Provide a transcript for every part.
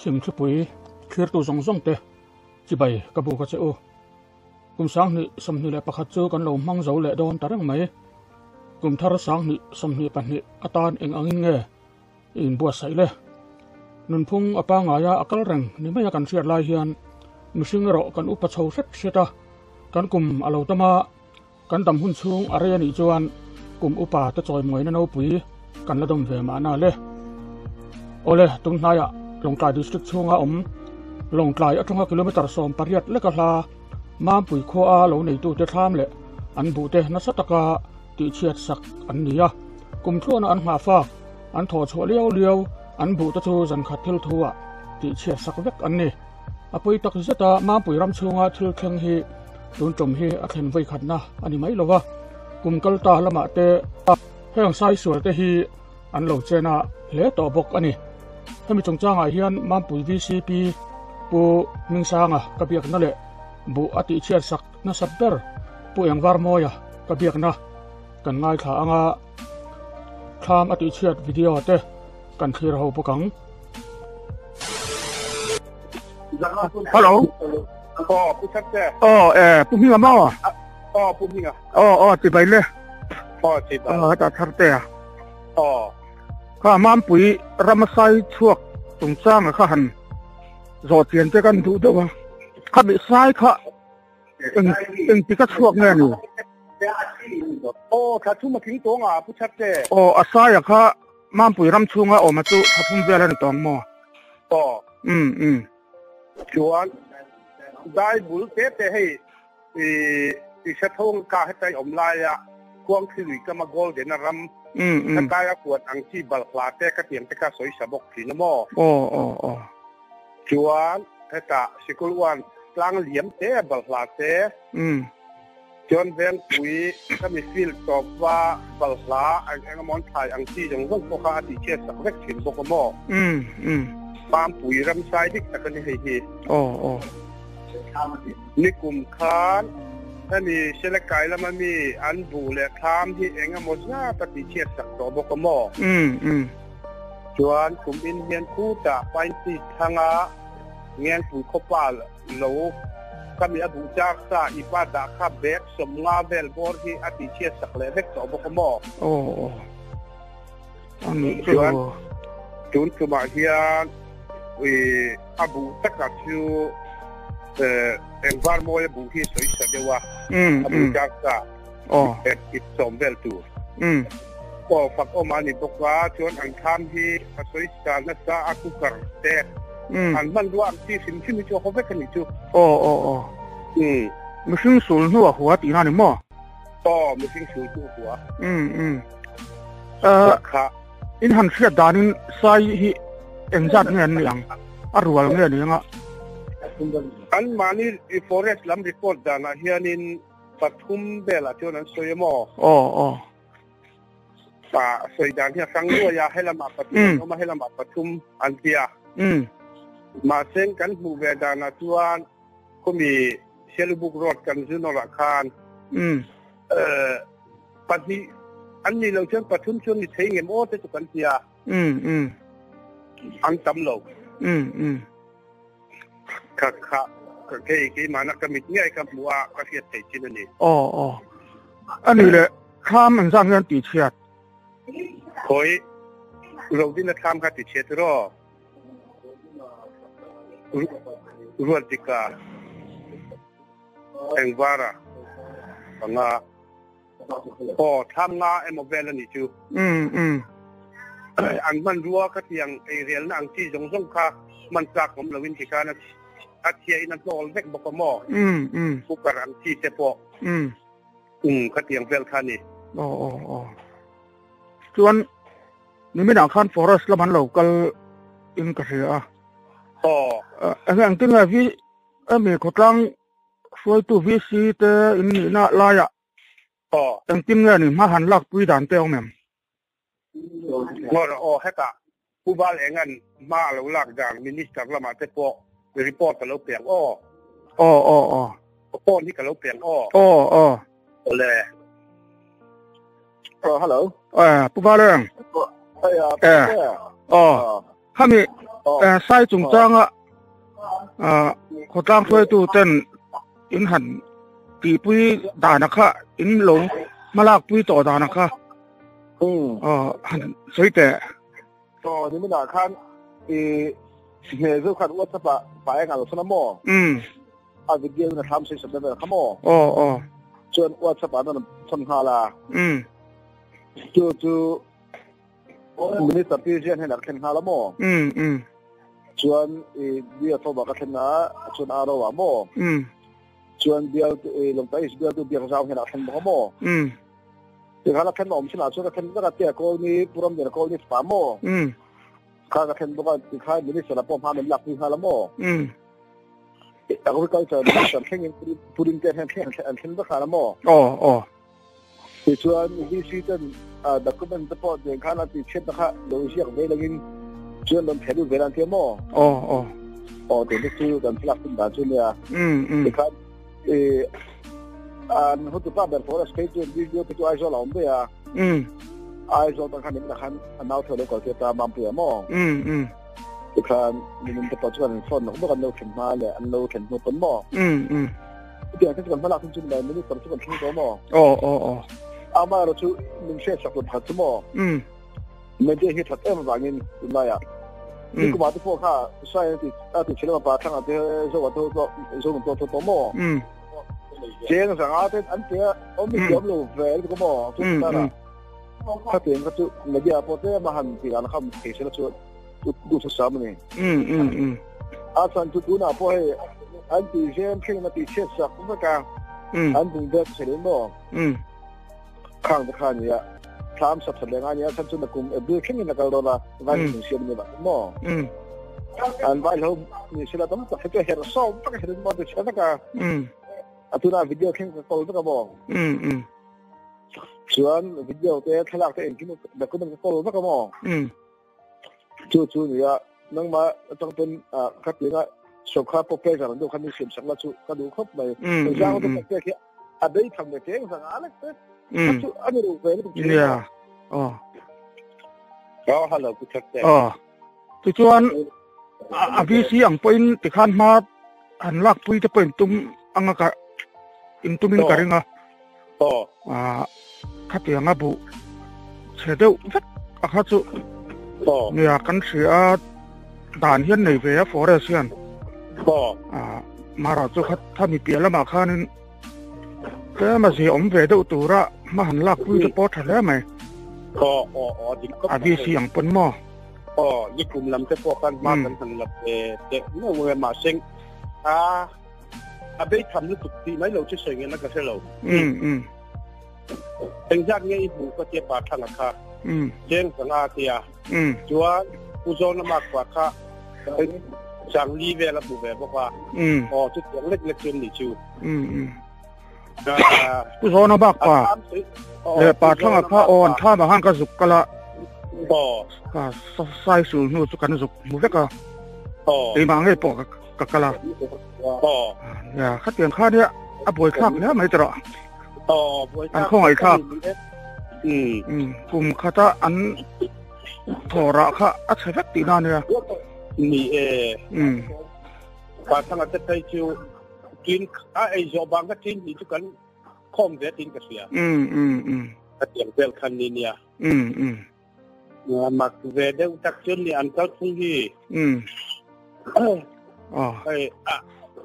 Chhimtuipui khir tu zong te chi bai ka bu ka che o kum sang ni somni le pakhat chu kan lo mang zo le don tarang mai kum thar sang ni somni pahni atan eng angin nge in bua sai le nun phung apa nga ya akal reng ni mai kan siat lai hian mishing ro kan upa chho set seta kan kum alo tama kan tam hun chung are ni chuan kum upa ta choi moi na no pui kan la dom ve ma na le ole tung na ya longtlai district chunga longtlai athunga kilometer som pariat le ka hla Mampui Khua lo nei tu te Thlam le an bu te na sataka ti chiat sak an nia kum thuana an nga fa an tho chho liao an bu ta chu zan khat thil thuwa ti chiat sak vek an ni apoi tak zeta Mampui ram chunga thil thleng hi tun tom hi a thlen voi khat na ani mai lova kum kalta lama te heng sai sur te hi an lo chena le to bok ani hemi chungchanga hian Mampui VCP pu mingsanga kabiak na le bu ati chiat sak na sabber pu yang war moya kabiak na kan ngai kha anga Thlam ati chiat video te kan thir ho pukang hello pu chat te pu mi ma pu mi ti bai le ti ba ta thar te ka Mampui ramasai chuak chungchang kha han zo tian te kan thu do wa kha bi sai kha eng ti ka chuak nge ni tha thu ma thing tong pu chat te asaya kha Mampui ram chunga ma chu thum vela ni tong mo chuan dai bul te hei i sa thong ka hetai omlai ya kuang thili ka ma golden ram ka ya kuat ang chi bal khla te ka tiang te ka Sawisa bok thi na mo chuan heta sikul wan tlang liam te bal khla te chuan veng pui ka mi fil to wa bal khla ang mon thai ang chi jong jong ko ka ti che sak vek thin bok mo Mampui ram sai dik ta kan hei hi ni kum khanถ้ามีเชลไก่แล้วมันมีอันบูและคลามที่เองหมดหน้าปฏิเชียสักตัวบกมอชวนกลุ่มอินเดียนคู่จะไปที่ทางเงี้ยปุ๋ยข้าวปลาโลก็มีอบูจากซาอีปาดาคาเบกสมงาเวลบอร์ที่อฏิเชียสักเลยเล็กตัวบกมอชวนจุนคือมาเฮียอบูตะกัดอยู่en varmo e buhi Sawisa dewa abu jaksa it sombel tu fak o mani bokwa chuan ang tham hi Sawisa na sa aku kar te an man duam ti sim sim chu ho vek ni chu mishing sul nu huwa ti na ni mo mishing sul tu huwa kha in han sia danin sai hi enjat ngen yang arwal nge ni nga an mani forest lam report dana hianin pathum bela chuan soyemo pa soidan hi sangwa ya helama pathum ma helama pathum antia ma sen kan hu ve dana chuan komi selbuk road kan junora khan pati an ni lo chuan pathum chuan ni thei ngem o te chu kan tia an tam lo kha ke mana kamit ngai ka bua ka fiat thei chin ani ani le Thlam an sang yan ti chiat khoi lo din na Thlam ka ti chet ro ruadika engwara anga Thlam nga emovela ni chu an man ruwa ka tiang e real na ang chi jong jong kha man sak om lawin ki kana atia in tol vek bok mo ku karan ti te po ka tiang vel khani chuan ni me na khan forest la man local in ka ria ang tin la vi ame khotlang soi tu vi si te in ni na la ya ang tin nga ni ma han lak pui dan te ong mem ngora heta ku bal engan ma lo lak dang minister lama te po report ka lo piang po ni ka lo piang le hello pu ba leng ha mi sai chung chang khotlang thoi tu ten in han ti pui da na kha in lo malak pui to da na kha han soi te to ni mina khan he zo khan wa pa pa nga lo sana mo a video na tham se sabda na khamo chon wa pa na chon hala chu minister president he na khen hala mo chuan dia to ba ka khen na chun aro wa mo chuan dia long tai dia tu dia zau he na khen mo thì khá là khen ổn xin là cho khen rất là tiếc cô ni puram để cô ni phá mồ khá là khen bữa thì khai mình sẽ là bom hoa mình lập như khá là mồ aku coi chờ mình sẽ khen purim tiền khen rất khá là mồ thì cho đi suy tân document report thì khá là thì chết khá đối với về là cái chuyện làm thay đổi về làm thế mồ thì nó chưa làm lập tin đã chưa nè thì khá hốt tụi bạn phổ là cái chuyện video cái ai cho làm vậy ai cho tao khăn là khăn nào theo được cái ta Mampui mà thì khăn mình tập cho anh phone nó không có đâu chuyển mà là anh lâu chuyển một tuần mà thì cái chuyện phải làm chuyện này mình tập cho anh không có mà mà rồi chú mình sẽ sắp được thật mà mình đi hết thật em và nhìn lại àนี่กูมาที่พวกข้าใช่ที่เชื่อมาปาทั้งที่โซ่ตัวmàเจ้าสังอาทิตย์อันเดียวไม่ยอมรู้เวลก็มั่วทุกท่านะถ้าเตียงก็จุไม่ได้พอเตะมาหันที่ร้านข้าวเทศแล้วจุดูทุกสามนี่อาจารย์จุดดูน่ะพอให้อันที่เช่นเข่งมาตีเชือกสักก็กางอันถึงเด็กเฉลี่ยมั่วข้างตะข้างเนี่ยทำสับสนเลยงานเนี่ยฉันจุดนักกุมเบื่อเข่งนักการโดนละงานถึงเชียร์นี่แบบมั่วอันว่าเราเนี่ยเชื่อต้องตัดให้เห็นซ้อมต้องเห็นมั่วตัวเชื่อนักการAtuna video khen call ka mo chuan video te thalak te engkin document call ka mo chu ya nang ma tang pen ka tinga sokha poke jar do khan sim sang la chu ka du khop mai ja ko te ke adai thang me ke sang ala te chu ani ru ve ni ya hello ku thak te tu chuan abc ang point ti khan ma an lak pui te point tum anga ka in tumin ka ringa khati anga bu chedeu vet akha chu nia kan sia dan hian nei ve forest hian mara chu khat thami piala ma khanin ke ma si om ve deuh tura ma han lak pui te pot thale mai abi si ang pon mo yikum lam te po kan ma kan han lap te no we ma sing à bây thầm nó tụt đi mấy lâu chứ sợi nghe nó cái lâu tình trạng nghe ibu có thể bắt thằng khác trên thằng A thì chúa uzo nó mặc quá khác chẳng đi về là bù về bốc qua chút tiếng lệch lệch trên đi chú uzo nó mặc quá để bắt thằng khác on tham mà hắn cái dục cái là cái sai số nó chút cái dục một cái để mà nghe bỏ cái là ya khát tiền khát đấy à buổi khác nữa mấy tờ anh không ai khác cùng khát ta anh thò ra khát ăn sai vết tí nào nữa nị và thằng anh thấy chiều tin ai giờ bằng cái tin thì chú cần không về tin cái gì khát tiền về khăn đi nha mặc về đâu chắc chắn thì anh cháu không gì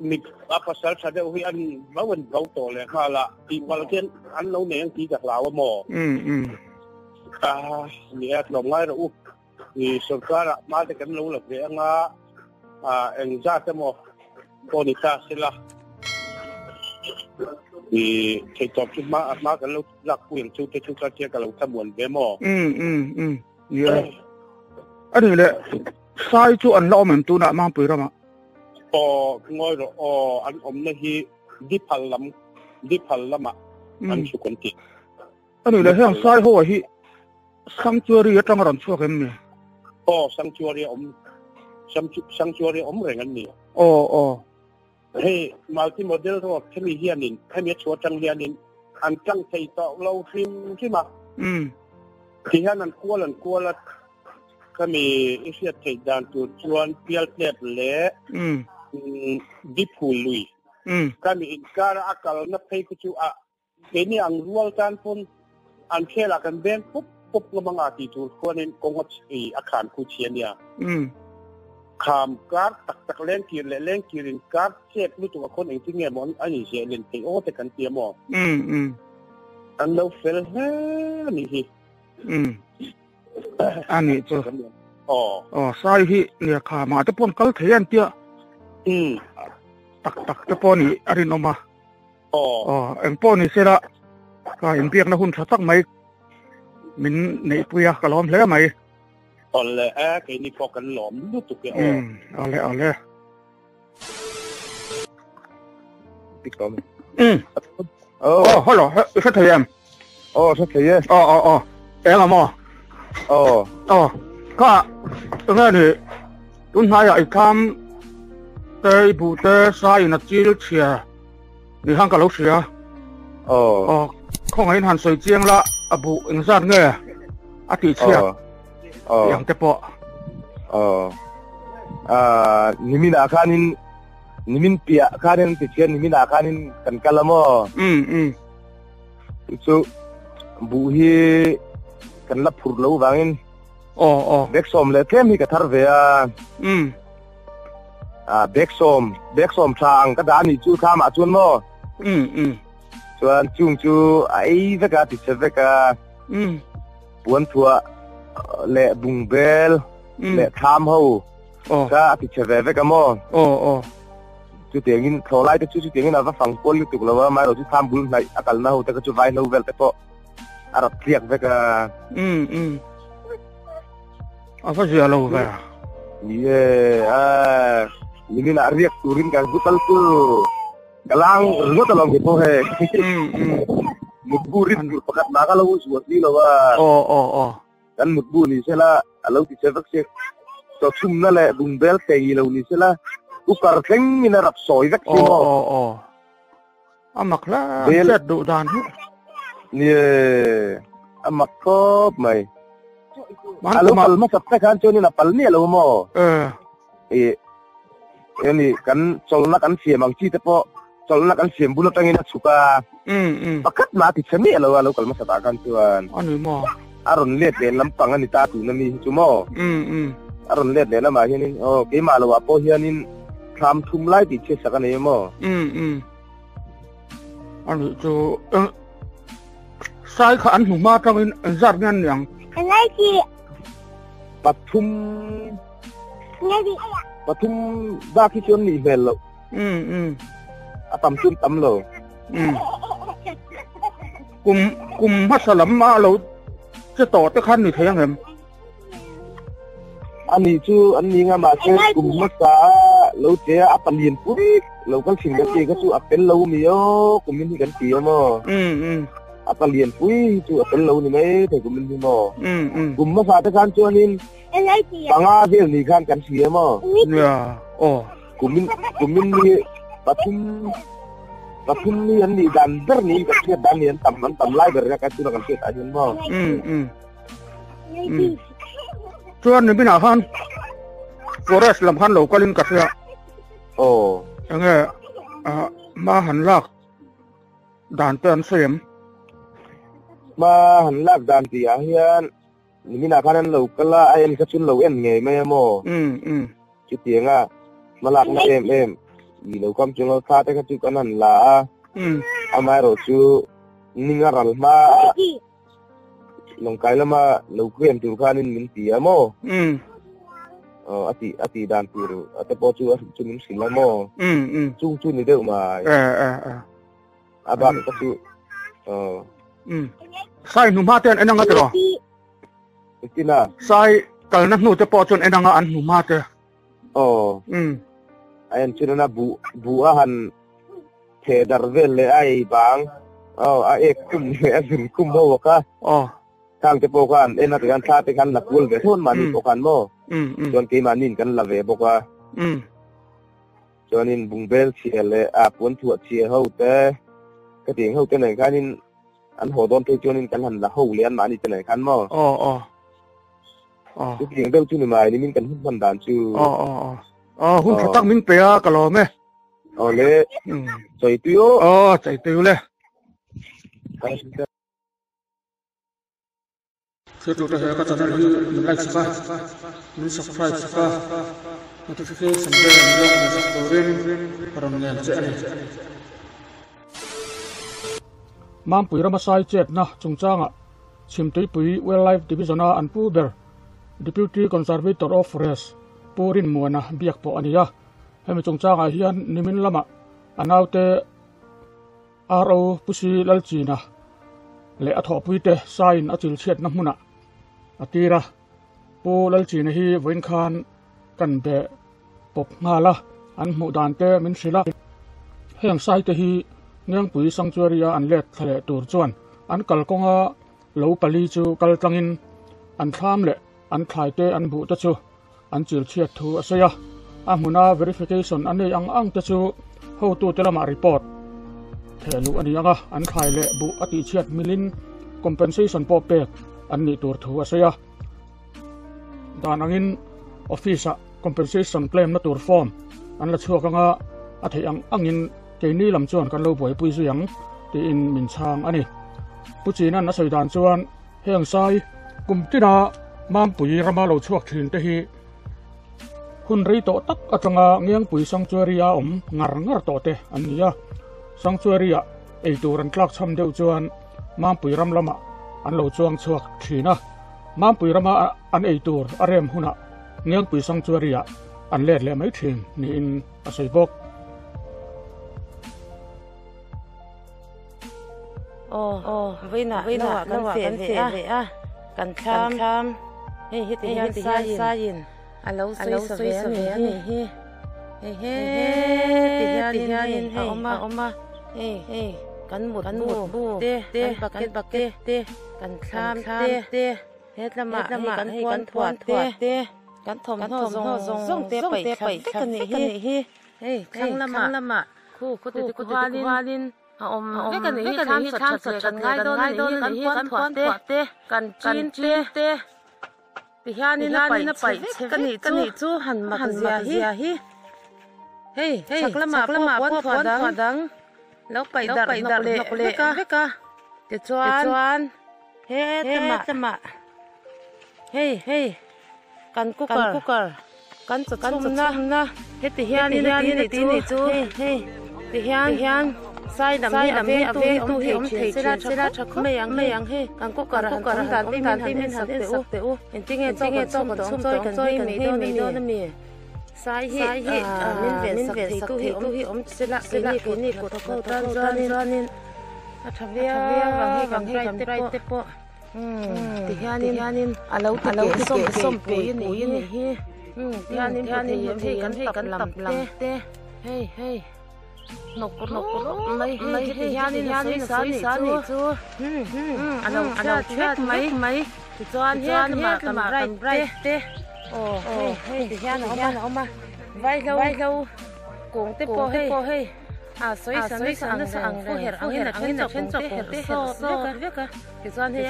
mình pasal saja uhi an bawen bau to le khala ti walken an lo ne ti jak lawa mo ni at lo ngai ro ni sarkar ma de kan lo la ve nga en za te mo ponita sila ni ke top ki ma kan lo lak puing chu te chu ka che ka lo tamuan ve mo ya ani le sai chu an lo men tu na ma pui ra ma ngồi rồi anh này hi đi phal lắm anh chụp con tít anh là hàng sai hoa hi sanctuary ở trong rừng chùa cái gì sanctuary rồi anh nè hey multi model thôi cái gì hiền nín cái gì chúa trăng hiền nín anh trăng thấy tao lâu phim chứ mà thì hắn anh qua là ก็มีเสียใจดันตัวชวนเปียลเล็บเละดิพูลุยก็มีอีกการอากาศนับให้กุจูอ่ะเดี๋ยวนี้อังรัวกันพนอันเชื่อละกันเบนปุ๊บก็บังอาทิตย์คนนี้กงดอาคารกุเชียนเนี่ยขามการตักเล่นกีเล่นกีรินการเช็ครู้ตัวคนเองที่เงี้ยมันอันนี้เสียเล่นที่โอ้แต่กันเตียมอันเราเฟลเฮ้นี่ฮิอันนี้จ้ะใช่ฮิเนี่ยขามาจะปนกัลเทียนเตี้ยตักจะปนนี่อะไรนอมาเอ็งปนนี่เสร็จละก็เอ็งเปียกนะหุ่นสักไหมมินในปุยกะล้อมแล้วไหมเอาเลยแค่นี้พอกันหลอมรู้ตัวแกเอาเลยติดต่อมั้ยฮัลโหลชัดเจนชัดเจนเอ็งอะมก็งั้นนี่ตุนหายไอ้คำเตยบูเตยสายนัดจีลเชียนี่ห้างกับลูกเชียคงให้หันสวยเจียงละอบุอิงซาดเงี้ยอาทิเชียอย่างเตปนิมินาคานินนิมินเปียคานินติเชียนนิมินาคานินกันกัลมอสุบุฮีกันลับพูดแล้วบางอินเบ็กซอมเลยเท่มีกระทาร์เวียเบ็กซอมทางก็ด้านนี้จูข้ามาชวนมอชวนจูไอ้เวกาติเชเวกาปวนทัวเละบุงเบลเละทามเฮาก็ติเชเวกามอจูเตียงินเขาไล่แต่จูเตียงินเอาไปฟังคนอยู่ตุกแล้วว่าไม่เราจูทามบุญในอากาศน่าหูแต่ก็จูไว้น่าหูเวลแต่ก็อารับเรียกเวกาapa sih kalau kayak? Iya, ini nak riak turin kan betul tu. Galang, rumah tolong gitu he. Mudburin berpekat naga lalu suatu ni lawa. Kan mudbur ni sila, kalau dicebak sih, sosum nala bungbel kayi lalu ni sila, ukar keng ni narap soy vek sih. Amak lah, set do dan. Iya, amak kop mai. Kalau palma sampai kan cuma ni napal ni lalu mo. Ini kan soalnya kan siam angci tepo, soalnya kan siam bulu pengen suka. Pakat mati seni lalu kalau masa tak kan tuan. Anu mo. Aron lihat deh lampangan di tatu nami cuma. Aron lihat deh nama ini. Oh, gimana lalu apa hianin Thlam tumlai di cesakan ni mo. Anu tu, saya kan rumah kami zargan yang. Lagi. Patum baki chun ni bel lo. Atam chun tam lo. Kum masalam ma lo.จะต่อตะคันนี่เทียงเหรออันนี้ชื่ออันนี้งามาเช่กลุ่มมัสซาเราเจ้าอัปเลียนปุ๊บเราก็สิ่งที่ก็ชื่ออัปเป็นเรามีอ๋อกลุ่มนี้กันเกี่ยวมั้งอัปเลียนปุ๊บชื่ออัปเป็นเรานี่ไหมแต่กลุ่มนี้มั้งกลุ่มมัสซาตะคันชวนนี่บางอาเซียนนี่กันกันเสียมั้งเนี่ยกลุ่มนี้ปัจจุบันนี่อันนี้ดันเบอร์นี่ก็เชื่อดันนี่ต่ำไล่เบอร์ก็ชื่อกันเชื่ออาจารย์มั้งชวนนี่เป็นอาหารฟอเรสต์ลำพันธ์เราก็ลินกัดเสียยังไงมาหันลากด่านเตือนเสียมมาหันลากด่านที่อาเฮียนนี่มีนาคานั้นเราก็ละไอ้นี่ก็ชุนเราเอ็นไงไม่โม่จุดเตียงมาลากมาเอ็มมีเราความจริงเราคาแต่ก็จุดกันนั่นละอามาเราจูนิ่งอะไรมาลงไกลแล้วมาเราเคลื่อนจุดขานี่มินตีอะโม่อติด่านปีรู้แต่พอจูจุมินสิละโม่จุนี่เด้อมาอาบังก็จูใส่หนุ่มมาเต้นไอ้นั่งก็ตัวที่น่ะใส่กันนั่งหนูจะพอจนไอ้นั่งอันหนุ่มมาเต้ไอ้ชื่อน่ะบูอาหันเทดาร์เวลเลยไอ้บางไอ้เอกคุ้มไอ้ถึงคุ้มโม่ก็ทางจะโปกันนักการชาติกันหลักวุ้นเบทุนมานี่โปกันโม่จนกี่มานินกันละเวบอกว่าจนนินบุงเบลเชียเลยปวนถั่วเชียเขาแต่กระถิ่งเขาจะไหนกันนินอันหัวโดนตัวจนนินกันหันละเขาเลี้ยนมานี่จะไหนกันโม่ lúc hiện đâu chú này mình cần hút phần đàn chú hút khát tắc mình bẻ cả lò mẹ lẽ chạy tiêu chạy tiêu lẽ Khi tôi đã các channel như mình like saka, mình subscribe saka, notification bell mình nhấn vào ring, para nghe dễ này. Mampui ramasai chet na chungchanga Chhimtuipui Wildlife Division an Bungbel Deputy Conservator of Forest purin muana biak po ania hemi chungchanga hian nimin lama anaute ro pusi lalchina le atho puite Saiin achil chet na hmuna atira pu lalchina hi voin khan kan be pop ngala an hmu dan te min sila heng sai te hi ngang pui sanctuary an let thale tur chuan an kalkonga lo pali chu kaltangin an thlam le an thlai te an bu ta chu an chil chiat thu asaya amuna verification ani ang ta chu ho tu telama report thelu ani anga an thlai le bu ati chiat milin compensation po pek an ni tur thu asaya dan angin office compensation claim na tur form an la chuakanga athei angin keini lam chuan kan lo boi pui zuyang ti in min chang ani puchina na soidan chuan heng sai kumtina Mampui rama lo chuak thin te hi hun rei to tak atanga ngiang pui sanctuary a ngar to te ania sanctuary a ei turan tlak cham deuh chuan Mampui ram lama an lo chuang chuak thina Mampui rama an ei tur arem huna ngiang pui sanctuary a an let le mai thing ni in a soibok vina kan fe a kan tham hei hit hian Saiin alo soi ani he ti hian oma hei kan mut bu te kan tham te het lama kan thuat te kan thom zong te pai kan ni hei khang lama khu ti halin cái này hi tham sật kan ngai don kan thuat te kan chin te ti hian in na pai kan ni chu han ma zia hi hey saklama po thuat dang lo pai dar nok le ka ti chuan he tama hey kan cooker kan chum na he ti hian ni chu hey ti hian sai dam hi tu hi thei sera thak meyang he kan ko kar dan min sakte u entinge chong choi kan mi do na mi sai hi min ven sak thei tu hi sela ni ko thok ranin a thavia wang hi te po ti hianin alo som pe ni hi hianin kan lam te hey nọc mấy hianin Sawisa ni chu ano check mấy thì chuan hian mà right te hey hian oma vai lâu cũng te po hey Sawisa ang angin chen chok te so veka thì chuan he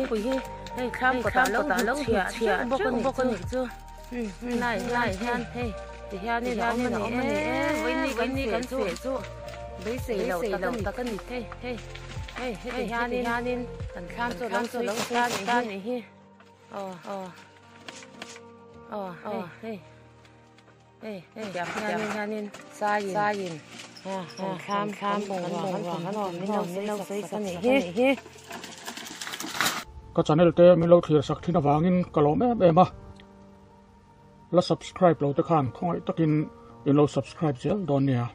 pui hey kham ko ta lo chia bokon ni chu nai hian hey thì hian ni với ni kan fe chu bei sei lo ta kan ni hey thì hian kan kham chu lo ta ni hi hey hian Saiin kham bong min lo sei kan ni hi ka channel te min lo thlir sak thina wangin kalom ema la subscribe lo te khan khongai takin in lo subscribe chel don nia